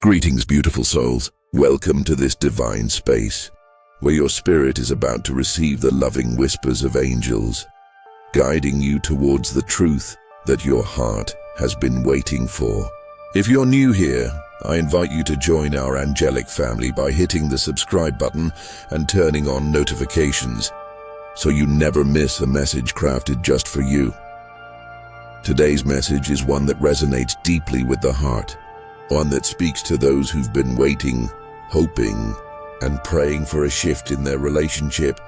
Greetings, beautiful souls. Welcome to this divine space, where your spirit is about to receive the loving whispers of angels, guiding you towards the truth that your heart has been waiting for. If you're new here, I invite you to join our angelic family by hitting the subscribe button and turning on notifications, so you never miss a message crafted just for you. Today's message is one that resonates deeply with the heart, one that speaks to those who've been waiting, hoping, and praying for a shift in their relationship,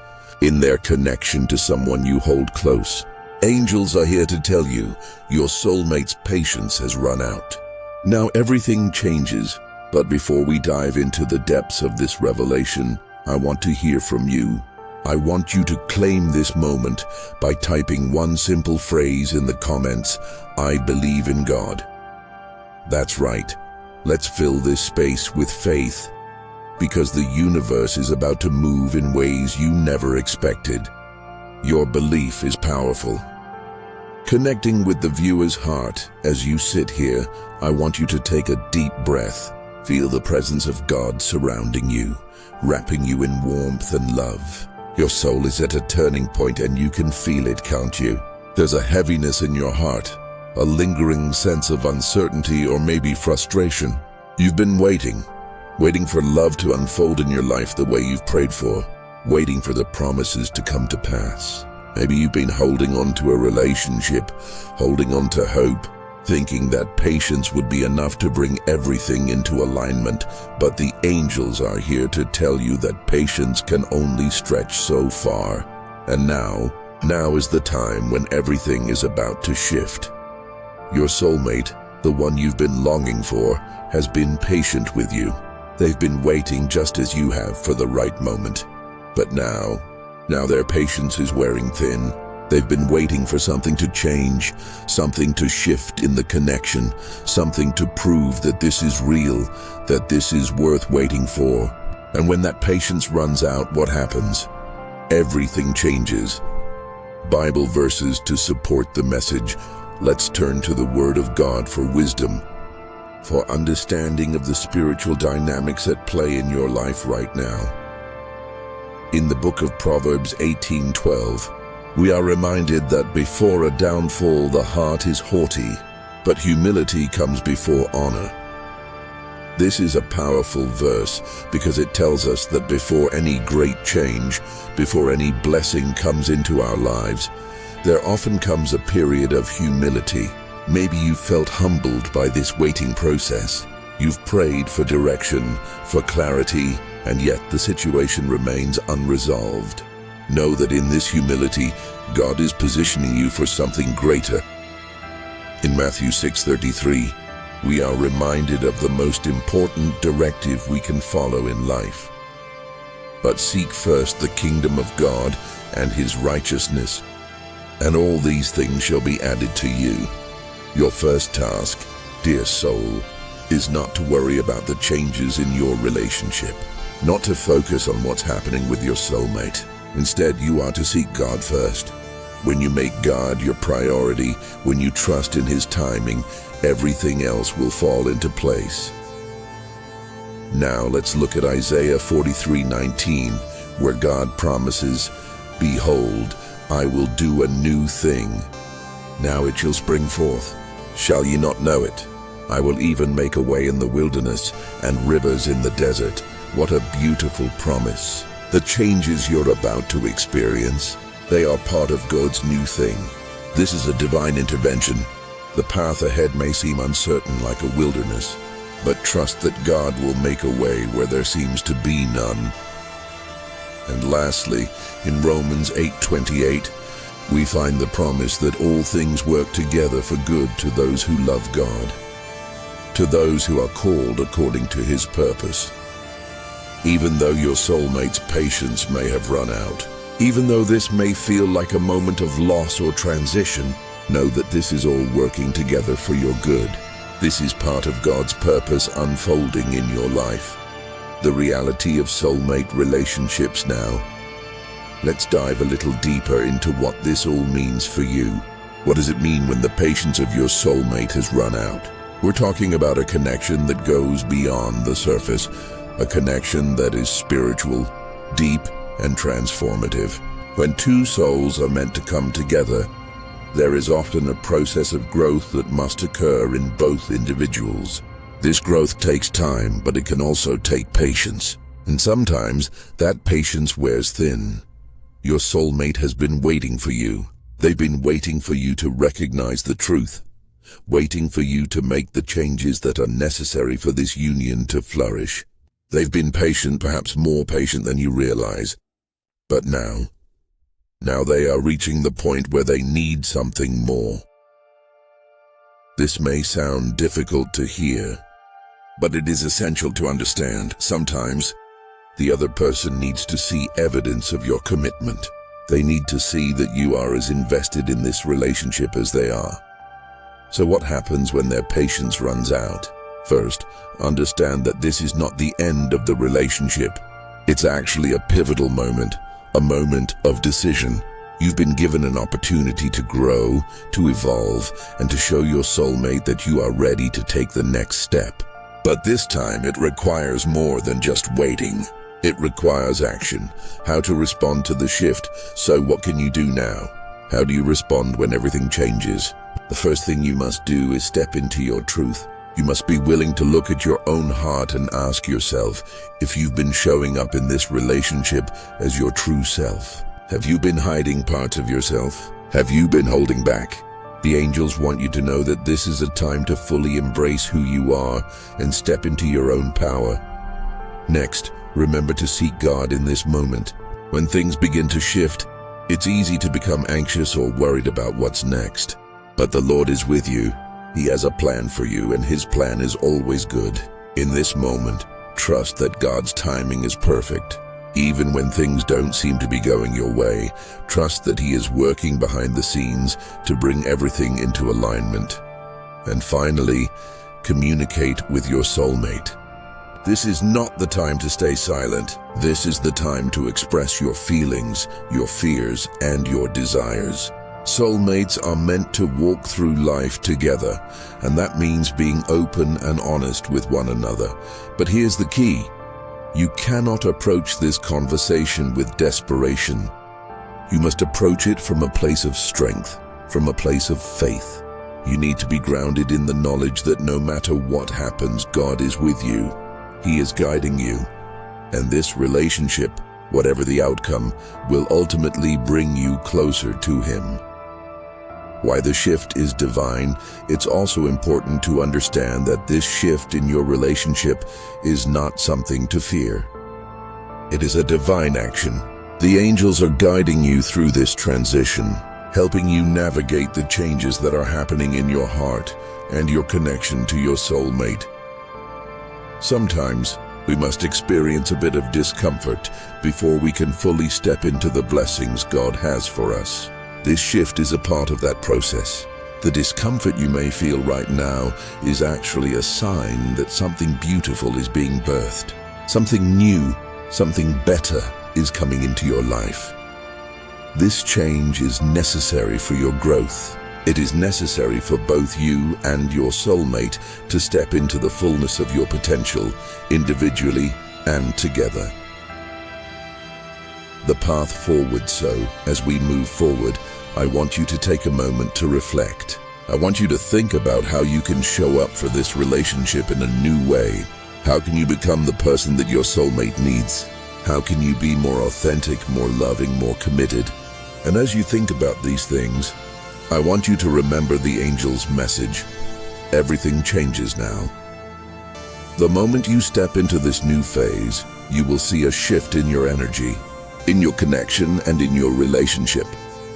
in their connection to someone you hold close. Angels are here to tell you your soulmate's patience has run out. Now everything changes, but before we dive into the depths of this revelation, I want to hear from you. I want you to claim this moment by typing one simple phrase in the comments: I believe in God. That's right. Let's fill this space with faith, because the universe is about to move in ways you never expected. Your belief is powerful. Connecting with the viewer's heart as you sit here, I want you to take a deep breath. Feel the presence of God surrounding you, wrapping you in warmth and love. Your soul is at a turning point and you can feel it, can't you? There's a heaviness in your heart, a lingering sense of uncertainty or maybe frustration. You've been waiting for love to unfold in your life the way you've prayed for, waiting for the promises to come to pass. Maybe you've been holding on to a relationship, holding on to hope, thinking that patience would be enough to bring everything into alignment, but the angels are here to tell you that patience can only stretch so far. And now is the time when everything is about to shift. Your soulmate, the one you've been longing for, has been patient with you. They've been waiting just as you have for the right moment. But now their patience is wearing thin. They've been waiting for something to change, something to shift in the connection, something to prove that this is real, that this is worth waiting for. And when that patience runs out, what happens? Everything changes. Bible verses to support the message. Let's turn to the Word of God for wisdom, for understanding of the spiritual dynamics at play in your life right now. In the book of Proverbs 18:12, we are reminded that before a downfall the heart is haughty, but humility comes before honor. This is a powerful verse because it tells us that before any great change, before any blessing comes into our lives, there often comes a period of humility. Maybe you felt humbled by this waiting process. You've prayed for direction, for clarity, and yet the situation remains unresolved. Know that in this humility, God is positioning you for something greater. In Matthew 6:33, we are reminded of the most important directive we can follow in life. But seek first the kingdom of God and His righteousness, and all these things shall be added to you. Your first task, dear soul, is not to worry about the changes in your relationship, not to focus on what's happening with your soulmate. Instead, you are to seek God first. When you make God your priority, when you trust in His timing, everything else will fall into place. Now let's look at Isaiah 43:19, where God promises, "Behold, I will do a new thing. Now it shall spring forth. Shall ye not know it? I will even make a way in the wilderness and rivers in the desert." What a beautiful promise. The changes you're about to experience, they are part of God's new thing. This is a divine intervention. The path ahead may seem uncertain like a wilderness, but trust that God will make a way where there seems to be none. And lastly, in Romans 8:28, we find the promise that all things work together for good to those who love God, to those who are called according to His purpose. Even though your soulmate's patience may have run out, even though this may feel like a moment of loss or transition, know that this is all working together for your good. This is part of God's purpose unfolding in your life. The reality of soulmate relationships now. Let's dive a little deeper into what this all means for you. What does it mean when the patience of your soulmate has run out? We're talking about a connection that goes beyond the surface, a connection that is spiritual, deep, and transformative. When two souls are meant to come together, there is often a process of growth that must occur in both individuals. This growth takes time, but it can also take patience. And sometimes that patience wears thin. Your soulmate has been waiting for you. They've been waiting for you to recognize the truth, waiting for you to make the changes that are necessary for this union to flourish. They've been patient, perhaps more patient than you realize. But now they are reaching the point where they need something more. This may sound difficult to hear, but it is essential to understand. Sometimes the other person needs to see evidence of your commitment. They need to see that you are as invested in this relationship as they are. So what happens when their patience runs out? First, understand that this is not the end of the relationship. It's actually a pivotal moment, a moment of decision. You've been given an opportunity to grow, to evolve, and to show your soulmate that you are ready to take the next step. But this time it requires more than just waiting. It requires action. How to respond to the shift. So what can you do now? How do you respond when everything changes? The first thing you must do is step into your truth. You must be willing to look at your own heart and ask yourself if you've been showing up in this relationship as your true self. Have you been hiding parts of yourself? Have you been holding back? The angels want you to know that this is a time to fully embrace who you are and step into your own power. Next, remember to seek God in this moment. When things begin to shift, it's easy to become anxious or worried about what's next. But the Lord is with you. He has a plan for you, and His plan is always good. In this moment, trust that God's timing is perfect. Even when things don't seem to be going your way, trust that He is working behind the scenes to bring everything into alignment. And finally, communicate with your soulmate. This is not the time to stay silent. This is the time to express your feelings, your fears, and your desires. Soulmates are meant to walk through life together, and that means being open and honest with one another. But here's the key. You cannot approach this conversation with desperation. You must approach it from a place of strength, from a place of faith. You need to be grounded in the knowledge that no matter what happens, God is with you. He is guiding you. And this relationship, whatever the outcome, will ultimately bring you closer to Him. Why the shift is divine, it's also important to understand that this shift in your relationship is not something to fear. It is a divine action. The angels are guiding you through this transition, helping you navigate the changes that are happening in your heart and your connection to your soulmate. Sometimes we must experience a bit of discomfort before we can fully step into the blessings God has for us. This shift is a part of that process. The discomfort you may feel right now is actually a sign that something beautiful is being birthed. Something new, something better is coming into your life. This change is necessary for your growth. It is necessary for both you and your soulmate to step into the fullness of your potential, individually and together. The path forward. So, as we move forward, I want you to take a moment to reflect. I want you to think about how you can show up for this relationship in a new way. How can you become the person that your soulmate needs? How can you be more authentic, more loving, more committed? And as you think about these things, I want you to remember the angel's message. Everything changes now. The moment you step into this new phase, you will see a shift in your energy, in your connection, and in your relationship.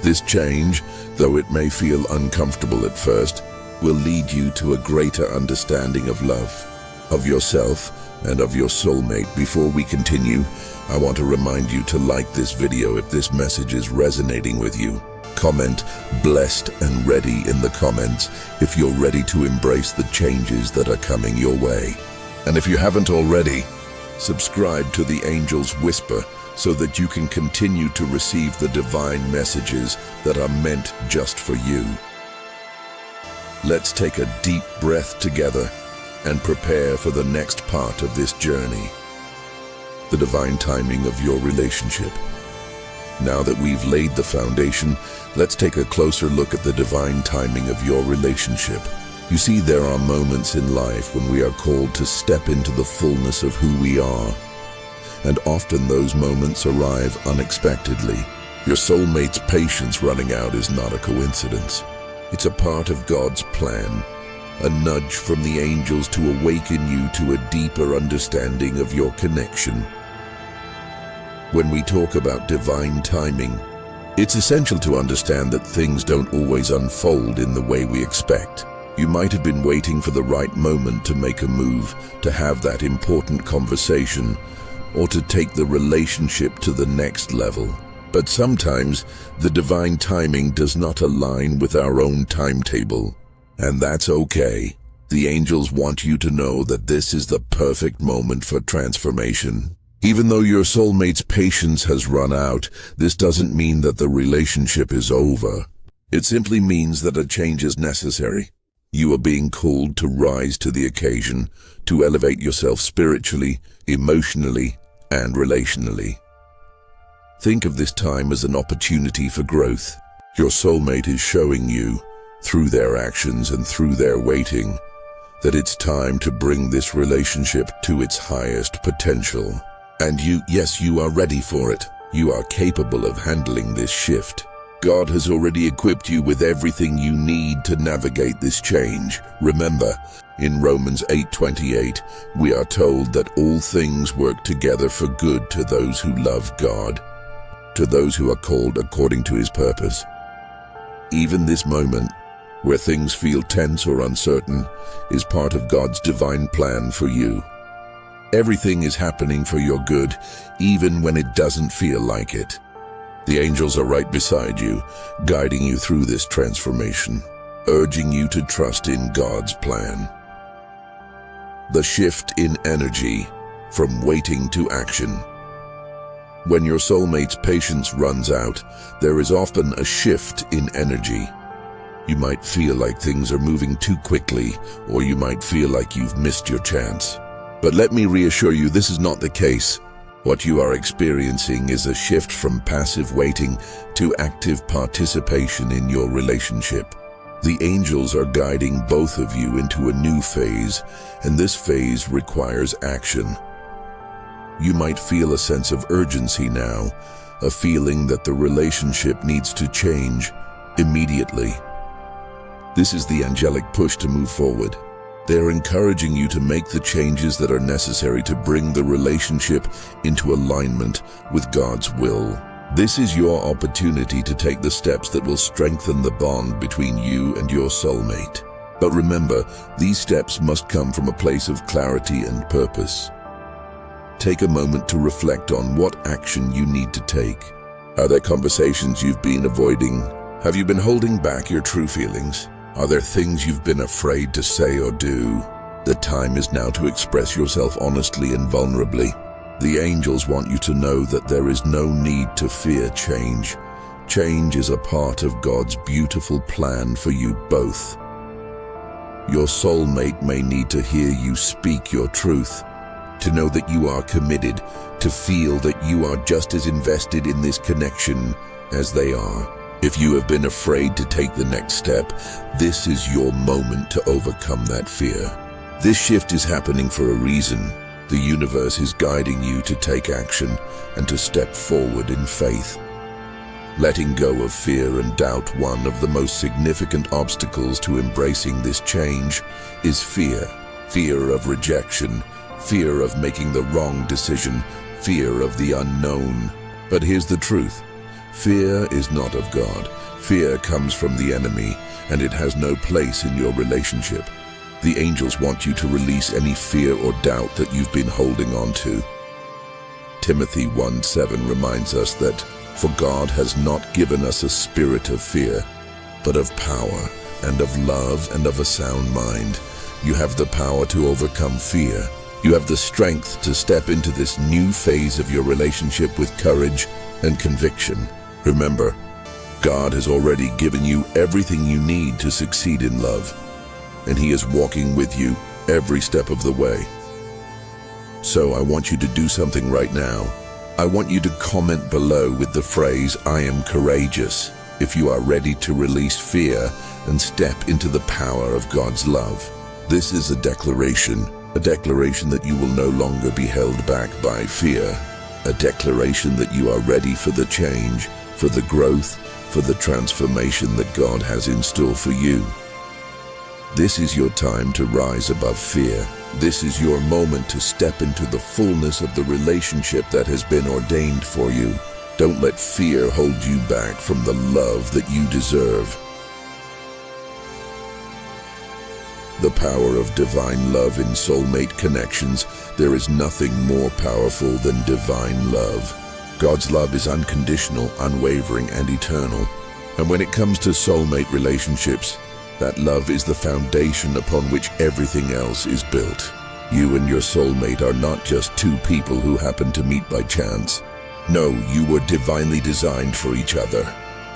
This change, though it may feel uncomfortable at first, will lead you to a greater understanding of love, of yourself, and of your soulmate. Before we continue, I want to remind you to like this video if this message is resonating with you. Comment "blessed and ready" in the comments if you're ready to embrace the changes that are coming your way. And if you haven't already, subscribe to the Angel's Whisper so that you can continue to receive the divine messages that are meant just for you. Let's take a deep breath together and prepare for the next part of this journey. The divine timing of your relationship. Now that we've laid the foundation, let's take a closer look at the divine timing of your relationship. You see, there are moments in life when we are called to step into the fullness of who we are. And often those moments arrive unexpectedly. Your soulmate's patience running out is not a coincidence. It's a part of God's plan, a nudge from the angels to awaken you to a deeper understanding of your connection. When we talk about divine timing, it's essential to understand that things don't always unfold in the way we expect. You might have been waiting for the right moment to make a move, to have that important conversation, or to take the relationship to the next level. But sometimes the divine timing does not align with our own timetable. And that's okay. The angels want you to know that this is the perfect moment for transformation. Even though your soulmate's patience has run out, this doesn't mean that the relationship is over. It simply means that a change is necessary. You are being called to rise to the occasion, to elevate yourself spiritually, emotionally, and relationally. Think of this time as an opportunity for growth. Your soulmate is showing you, through their actions and through their waiting, that it's time to bring this relationship to its highest potential. And you are ready for it. You are capable of handling this shift. God has already equipped you with everything you need to navigate this change. Remember, in Romans 8:28, we are told that all things work together for good to those who love God, to those who are called according to his purpose. Even this moment, where things feel tense or uncertain, is part of God's divine plan for you. Everything is happening for your good, even when it doesn't feel like it. The angels are right beside you, guiding you through this transformation, urging you to trust in God's plan. The shift in energy from waiting to action. When your soulmate's patience runs out, there is often a shift in energy. You might feel like things are moving too quickly, or you might feel like you've missed your chance. But let me reassure you, this is not the case. What you are experiencing is a shift from passive waiting to active participation in your relationship. The angels are guiding both of you into a new phase, and this phase requires action. You might feel a sense of urgency now, a feeling that the relationship needs to change immediately. This is the angelic push to move forward. They're encouraging you to make the changes that are necessary to bring the relationship into alignment with God's will. This is your opportunity to take the steps that will strengthen the bond between you and your soulmate. But remember, these steps must come from a place of clarity and purpose. Take a moment to reflect on what action you need to take. Are there conversations you've been avoiding? Have you been holding back your true feelings? Are there things you've been afraid to say or do? The time is now to express yourself honestly and vulnerably. The angels want you to know that there is no need to fear change. Change is a part of God's beautiful plan for you both. Your soulmate may need to hear you speak your truth, to know that you are committed, to feel that you are just as invested in this connection as they are. If you have been afraid to take the next step, this is your moment to overcome that fear. This shift is happening for a reason. The universe is guiding you to take action and to step forward in faith. Letting go of fear and doubt, one of the most significant obstacles to embracing this change, is fear. Fear of rejection, fear of making the wrong decision, fear of the unknown. But here's the truth. Fear is not of God. Fear comes from the enemy, and it has no place in your relationship. The angels want you to release any fear or doubt that you've been holding on to. Timothy 1:7 reminds us that, "For God has not given us a spirit of fear, but of power and of love and of a sound mind." You have the power to overcome fear. You have the strength to step into this new phase of your relationship with courage and conviction. Remember, God has already given you everything you need to succeed in love. and He is walking with you every step of the way. So I want you to do something right now. I want you to comment below with the phrase, "I am courageous," if you are ready to release fear and step into the power of God's love. This is a declaration that you will no longer be held back by fear, a declaration that you are ready for the change, for the growth, for the transformation that God has in store for you. This is your time to rise above fear. This is your moment to step into the fullness of the relationship that has been ordained for you. Don't let fear hold you back from the love that you deserve. The power of divine love in soulmate connections. There is nothing more powerful than divine love. God's love is unconditional, unwavering, and eternal. And when it comes to soulmate relationships, that love is the foundation upon which everything else is built. You and your soulmate are not just two people who happen to meet by chance. No, you were divinely designed for each other.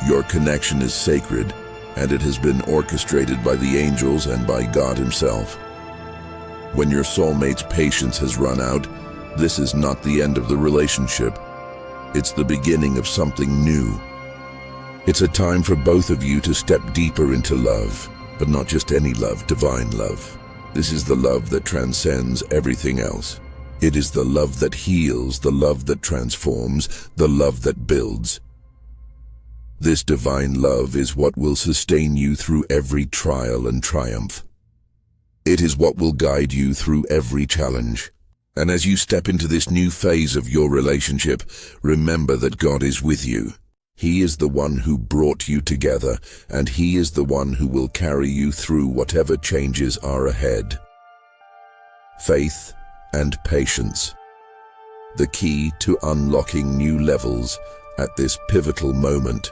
Your connection is sacred, and it has been orchestrated by the angels and by God Himself. When your soulmate's patience has run out, this is not the end of the relationship. It's the beginning of something new. It's a time for both of you to step deeper into love, but not just any love, divine love. This is the love that transcends everything else. It is the love that heals, the love that transforms, the love that builds. This divine love is what will sustain you through every trial and triumph. It is what will guide you through every challenge. And as you step into this new phase of your relationship, remember that God is with you. He is the one who brought you together, and He is the one who will carry you through whatever changes are ahead. Faith and patience. The key to unlocking new levels at this pivotal moment.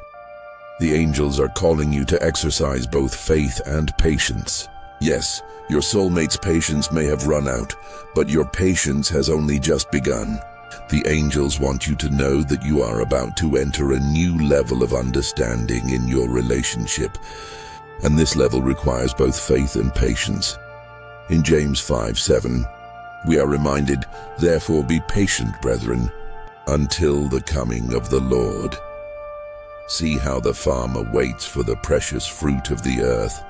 The angels are calling you to exercise both faith and patience. Yes, your soulmate's patience may have run out, but your patience has only just begun. The angels want you to know that you are about to enter a new level of understanding in your relationship, and this level requires both faith and patience. In James 5:7, we are reminded, "Therefore be patient, brethren, until the coming of the Lord." See how the farmer waits for the precious fruit of the earth,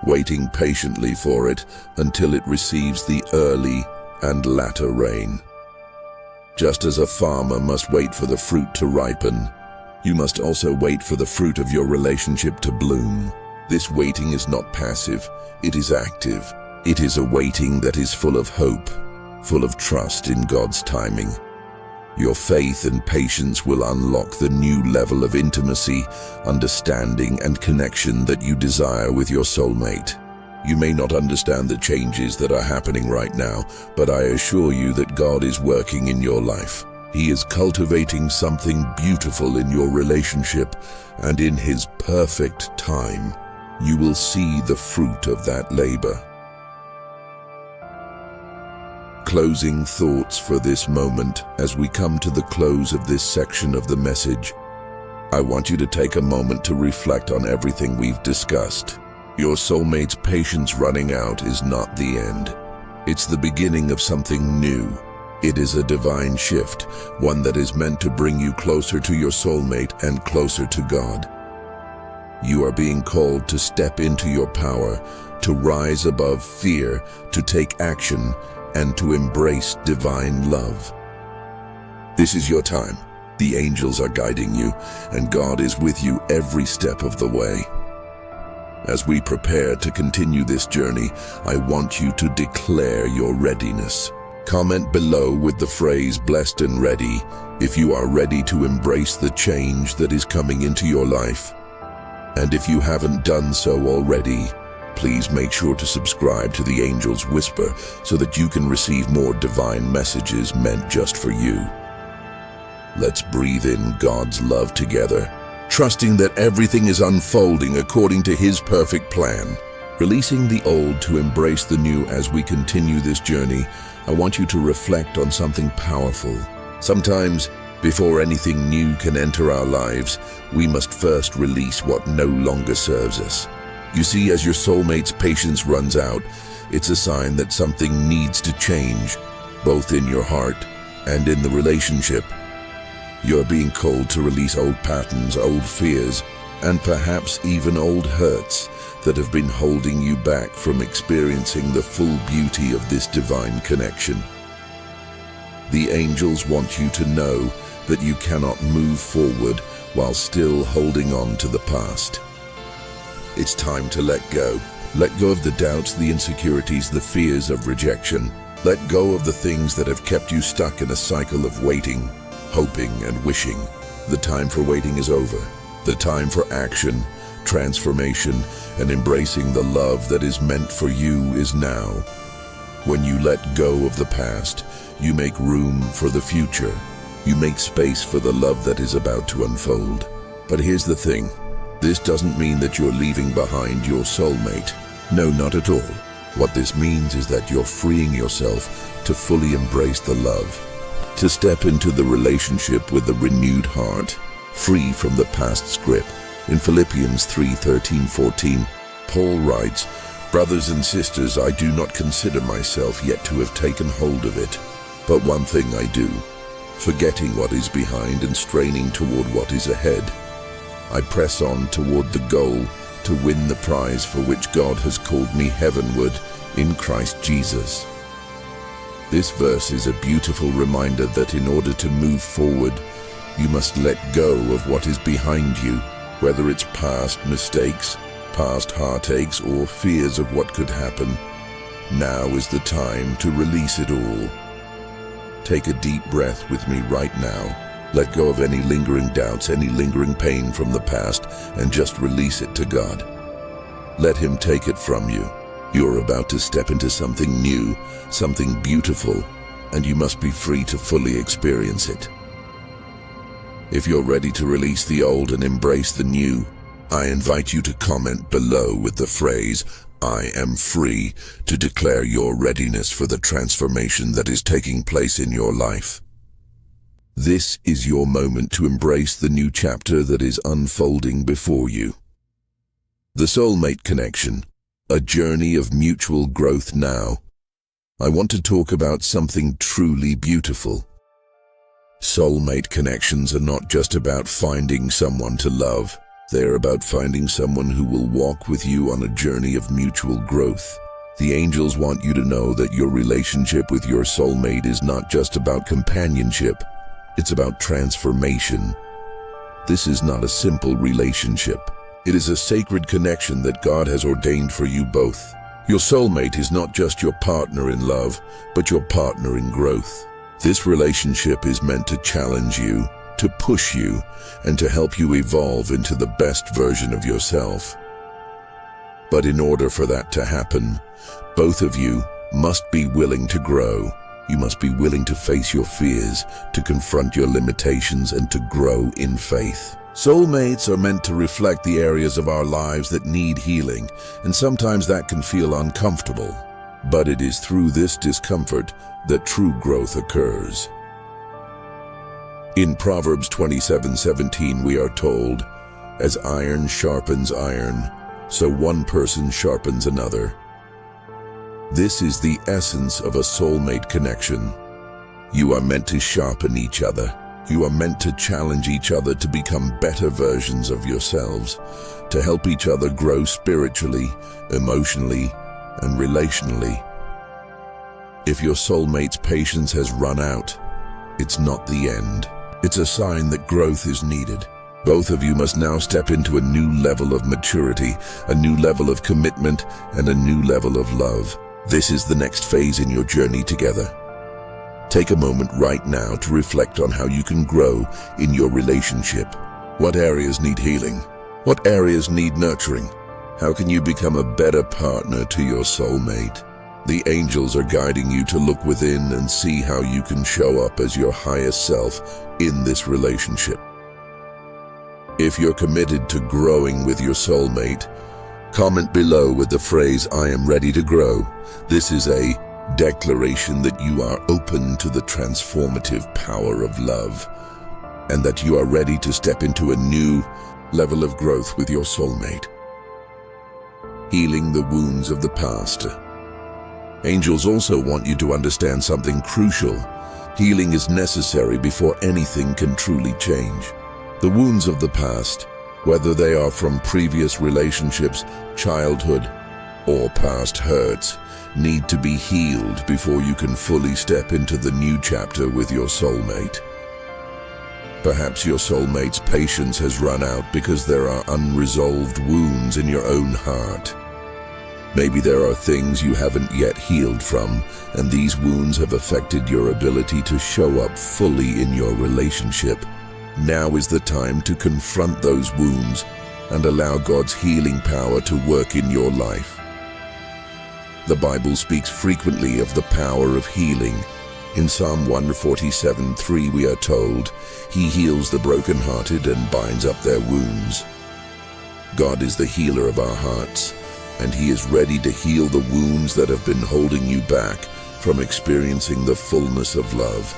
waiting patiently for it until it receives the early and latter rain. Just as a farmer must wait for the fruit to ripen, you must also wait for the fruit of your relationship to bloom. This waiting is not passive, it is active. It is a waiting that is full of hope, full of trust in God's timing. Your faith and patience will unlock the new level of intimacy, understanding, and connection that you desire with your soulmate. You may not understand the changes that are happening right now, but I assure you that God is working in your life. He is cultivating something beautiful in your relationship, and in His perfect time, you will see the fruit of that labor. Closing thoughts for this moment as we come to the close of this section of the message. I want you to take a moment to reflect on everything we've discussed. Your soulmate's patience running out is not the end. It's the beginning of something new. It is a divine shift, one that is meant to bring you closer to your soulmate and closer to God. You are being called to step into your power, to rise above fear, to take action, and to embrace divine love. This is your time. The angels are guiding you, and God is with you every step of the way. As we prepare to continue this journey, I want you to declare your readiness. Comment below with the phrase "blessed and ready" if you are ready to embrace the change that is coming into your life. And if you haven't done so already, please make sure to subscribe to the Angel's Whisper so that you can receive more divine messages meant just for you. Let's breathe in God's love together, trusting that everything is unfolding according to His perfect plan. Releasing the old to embrace the new as we continue this journey, I want you to reflect on something powerful. Sometimes, before anything new can enter our lives, we must first release what no longer serves us. You see, as your soulmate's patience runs out, it's a sign that something needs to change, both in your heart and in the relationship. You're being called to release old patterns, old fears, and perhaps even old hurts that have been holding you back from experiencing the full beauty of this divine connection. The angels want you to know that you cannot move forward while still holding on to the past. It's time to let go. Let go of the doubts, the insecurities, the fears of rejection. Let go of the things that have kept you stuck in a cycle of waiting, hoping, and wishing. The time for waiting is over. The time for action, transformation, and embracing the love that is meant for you is now. When you let go of the past, you make room for the future. You make space for the love that is about to unfold. But here's the thing. This doesn't mean that you're leaving behind your soulmate. No, not at all. What this means is that you're freeing yourself to fully embrace the love, to step into the relationship with a renewed heart, free from the past's grip. In Philippians 3:13-14, Paul writes, "Brothers and sisters, I do not consider myself yet to have taken hold of it. But one thing I do, forgetting what is behind and straining toward what is ahead. I press on toward the goal to win the prize for which God has called me heavenward in Christ Jesus." This verse is a beautiful reminder that in order to move forward, you must let go of what is behind you, whether it's past mistakes, past heartaches, or fears of what could happen. Now is the time to release it all. Take a deep breath with me right now. Let go of any lingering doubts, any lingering pain from the past, and just release it to God. Let Him take it from you. You're about to step into something new, something beautiful, and you must be free to fully experience it. If you're ready to release the old and embrace the new, I invite you to comment below with the phrase, "I am free," to declare your readiness for the transformation that is taking place in your life. This is your moment to embrace the new chapter that is unfolding before you. The soulmate connection, a journey of mutual growth now. I want to talk about something truly beautiful. Soulmate connections are not just about finding someone to love. They're about finding someone who will walk with you on a journey of mutual growth. The angels want you to know that your relationship with your soulmate is not just about companionship. It's about transformation. This is not a simple relationship. It is a sacred connection that God has ordained for you both. Your soulmate is not just your partner in love, but your partner in growth. This relationship is meant to challenge you, to push you, and to help you evolve into the best version of yourself. But in order for that to happen, both of you must be willing to grow. You must be willing to face your fears, to confront your limitations, and to grow in faith. Soulmates are meant to reflect the areas of our lives that need healing, and sometimes that can feel uncomfortable. But it is through this discomfort that true growth occurs. In Proverbs 27:17 we are told, "As iron sharpens iron, so one person sharpens another." This is the essence of a soulmate connection. You are meant to sharpen each other. You are meant to challenge each other to become better versions of yourselves, to help each other grow spiritually, emotionally, and relationally. If your soulmate's patience has run out, it's not the end. It's a sign that growth is needed. Both of you must now step into a new level of maturity, a new level of commitment, and a new level of love. This is the next phase in your journey together. Take a moment right now to reflect on how you can grow in your relationship. What areas need healing? What areas need nurturing? How can you become a better partner to your soulmate? The angels are guiding you to look within and see how you can show up as your highest self in this relationship. If you're committed to growing with your soulmate, comment below with the phrase, "I am ready to grow." This is a declaration that you are open to the transformative power of love and that you are ready to step into a new level of growth with your soulmate. healing the wounds of the past. Angels also want you to understand something crucial. Healing is necessary before anything can truly change. The wounds of the past, whether they are from previous relationships, childhood, or past hurts, need to be healed before you can fully step into the new chapter with your soulmate. Perhaps your soulmate's patience has run out because there are unresolved wounds in your own heart. Maybe there are things you haven't yet healed from, and these wounds have affected your ability to show up fully in your relationship. Now is the time to confront those wounds and allow God's healing power to work in your life. The Bible speaks frequently of the power of healing. In Psalm 147:3 we are told, "He heals the brokenhearted and binds up their wounds." God is the healer of our hearts, and He is ready to heal the wounds that have been holding you back from experiencing the fullness of love.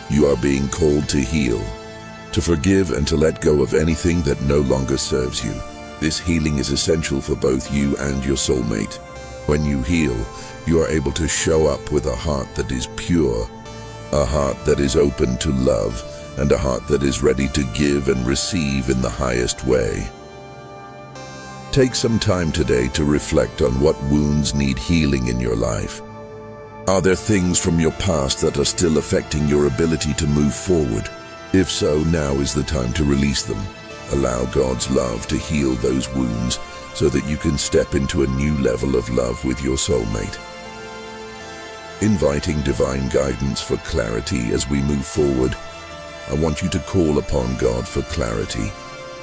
You are being called to heal, to forgive and to let go of anything that no longer serves you. This healing is essential for both you and your soulmate. When you heal, you are able to show up with a heart that is pure, a heart that is open to love, and a heart that is ready to give and receive in the highest way. Take some time today to reflect on what wounds need healing in your life. Are there things from your past that are still affecting your ability to move forward? If so, now is the time to release them. Allow God's love to heal those wounds so that you can step into a new level of love with your soulmate. Inviting divine guidance for clarity as we move forward, I want you to call upon God for clarity.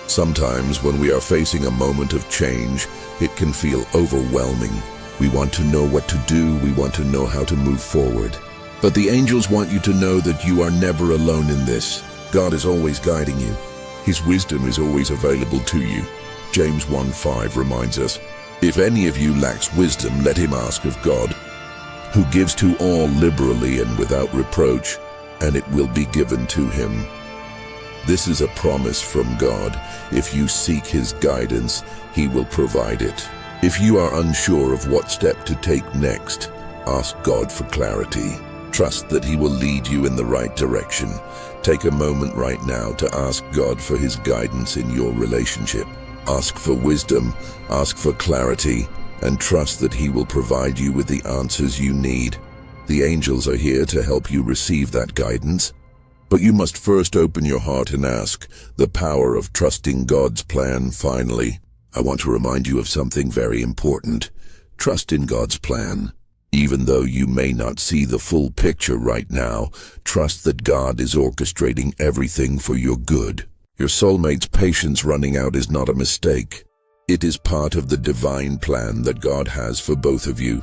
Sometimes when we are facing a moment of change, it can feel overwhelming. We want to know what to do, we want to know how to move forward. But the angels want you to know that you are never alone in this. God is always guiding you. His wisdom is always available to you. James 1:5 reminds us, "If any of you lacks wisdom, let him ask of God, who gives to all liberally and without reproach, and it will be given to him." This is a promise from God. If you seek His guidance, He will provide it. If you are unsure of what step to take next, ask God for clarity. Trust that He will lead you in the right direction. Take a moment right now to ask God for His guidance in your relationship. Ask for wisdom, ask for clarity, and trust that He will provide you with the answers you need. The angels are here to help you receive that guidance. But you must first open your heart and ask. The power of trusting God's plan. Finally, I want to remind you of something very important. Trust in God's plan. Even though you may not see the full picture right now, trust that God is orchestrating everything for your good. Your soulmate's patience running out is not a mistake. It is part of the divine plan that God has for both of you.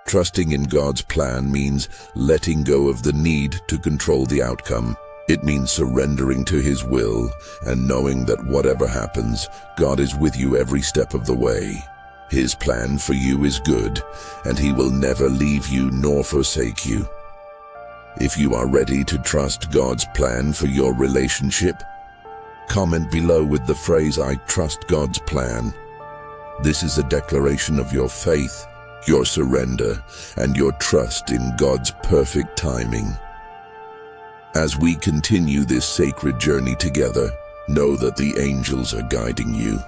Trusting in God's plan means letting go of the need to control the outcome. It means surrendering to His will and knowing that whatever happens, God is with you every step of the way. His plan for you is good, and He will never leave you nor forsake you. If you are ready to trust God's plan for your relationship, comment below with the phrase, "I trust God's plan." This is a declaration of your faith, your surrender, and your trust in God's perfect timing. As we continue this sacred journey together, know that the angels are guiding you,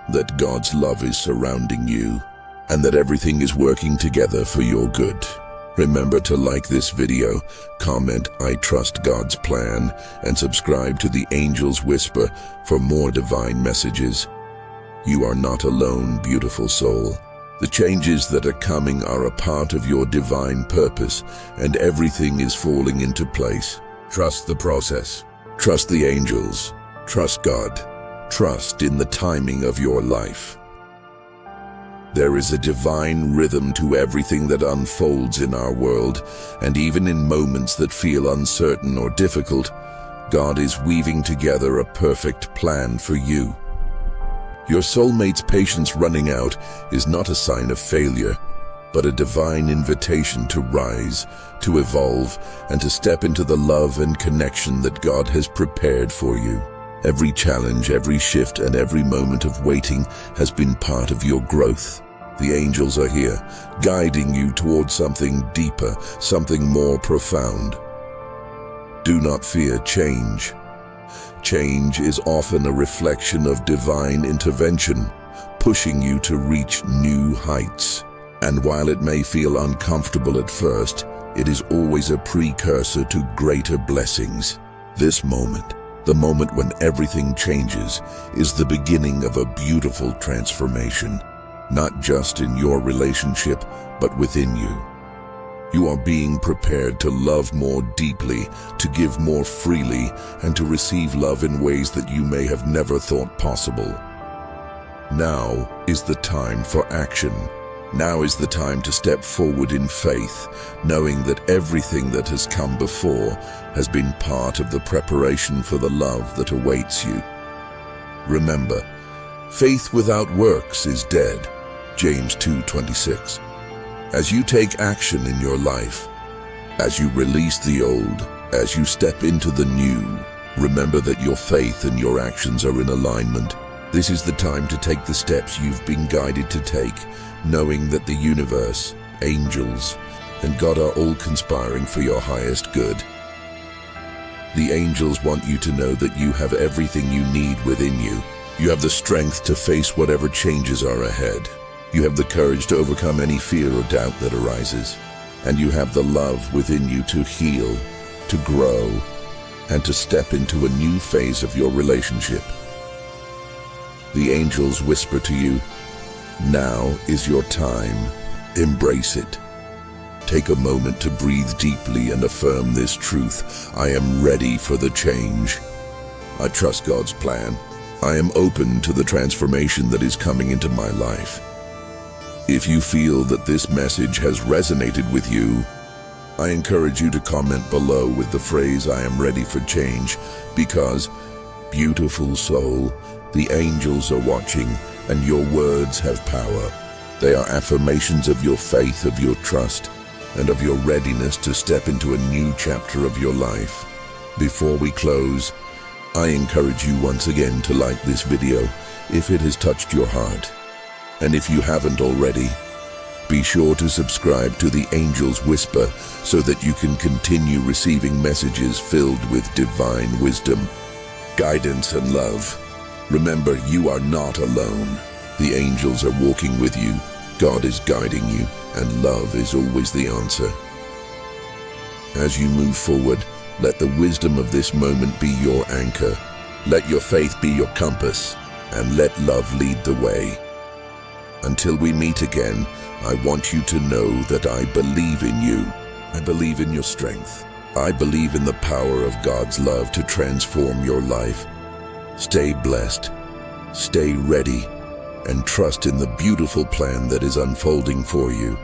that God's love is surrounding you, and that everything is working together for your good. Remember to like this video, comment "I trust God's plan," and subscribe to the Angel's Whisper for more divine messages. You are not alone, beautiful soul. The changes that are coming are a part of your divine purpose, and everything is falling into place. Trust the process. Trust the angels. Trust God. Trust in the timing of your life. There is a divine rhythm to everything that unfolds in our world, and even in moments that feel uncertain or difficult, God is weaving together a perfect plan for you. Your soulmate's patience running out is not a sign of failure, but a divine invitation to rise, to evolve, and to step into the love and connection that God has prepared for you. Every challenge, every shift, and every moment of waiting has been part of your growth. The angels are here, guiding you towards something deeper, something more profound. Do not fear change. Change is often a reflection of divine intervention, pushing you to reach new heights. And while it may feel uncomfortable at first, it is always a precursor to greater blessings. This moment, the moment when everything changes, is the beginning of a beautiful transformation, not just in your relationship, but within you. You are being prepared to love more deeply, to give more freely, and to receive love in ways that you may have never thought possible. Now is the time for action. Now is the time to step forward in faith, knowing that everything that has come before has been part of the preparation for the love that awaits you. Remember, faith without works is dead. James 2:26. As you take action in your life, as you release the old, as you step into the new, remember that your faith and your actions are in alignment. This is the time to take the steps you've been guided to take, knowing that the universe, angels, and God are all conspiring for your highest good. The angels want you to know that you have everything you need within you. You have the strength to face whatever changes are ahead. You have the courage to overcome any fear or doubt that arises. And you have the love within you to heal, to grow, and to step into a new phase of your relationship. The angels whisper to you, "Now is your time. Embrace it." Take a moment to breathe deeply and affirm this truth. I am ready for the change. I trust God's plan. I am open to the transformation that is coming into my life. If you feel that this message has resonated with you, I encourage you to comment below with the phrase, "I am ready for change," because, beautiful soul, the angels are watching, and your words have power. They are affirmations of your faith, of your trust, and of your readiness to step into a new chapter of your life. Before we close, I encourage you once again to like this video if it has touched your heart. And if you haven't already, be sure to subscribe to the Angels Whisper so that you can continue receiving messages filled with divine wisdom, guidance, and love. Remember, you are not alone. The angels are walking with you, God is guiding you, and love is always the answer. As you move forward, let the wisdom of this moment be your anchor. Let your faith be your compass, and let love lead the way. Until we meet again, I want you to know that I believe in you. I believe in your strength. I believe in the power of God's love to transform your life. Stay blessed, stay ready, and trust in the beautiful plan that is unfolding for you.